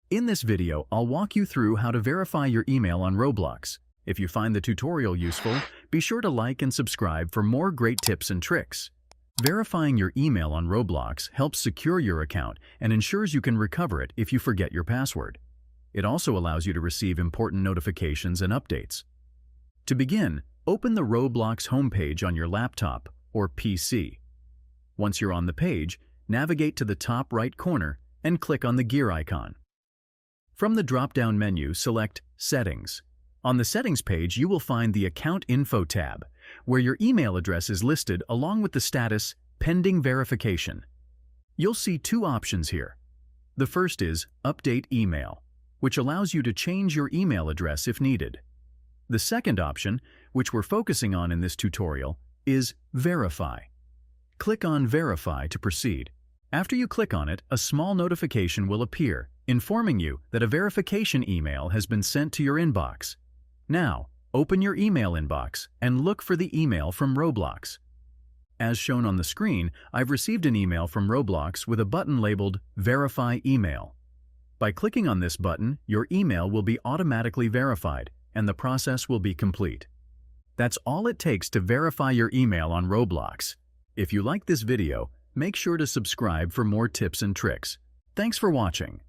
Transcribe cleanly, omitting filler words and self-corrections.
In this video, I'll walk you through how to verify your email on Roblox. If you find the tutorial useful, be sure to like and subscribe for more great tips and tricks. Verifying your email on Roblox helps secure your account and ensures you can recover it if you forget your password. It also allows you to receive important notifications and updates. To begin, open the Roblox homepage on your laptop or PC. Once you're on the page, navigate to the top right corner and click on the gear icon. From the drop-down menu, select Settings. On the Settings page, you will find the Account Info tab, where your email address is listed along with the status Pending Verification. You'll see two options here. The first is Update Email, which allows you to change your email address if needed. The second option, which we're focusing on in this tutorial, is Verify. Click on Verify to proceed. After you click on it, a small notification will appear, informing you that a verification email has been sent to your inbox. Now, open your email inbox and look for the email from Roblox. As shown on the screen, I've received an email from Roblox with a button labeled Verify Email. By clicking on this button, your email will be automatically verified and the process will be complete. That's all it takes to verify your email on Roblox. If you like this video, make sure to subscribe for more tips and tricks. Thanks for watching.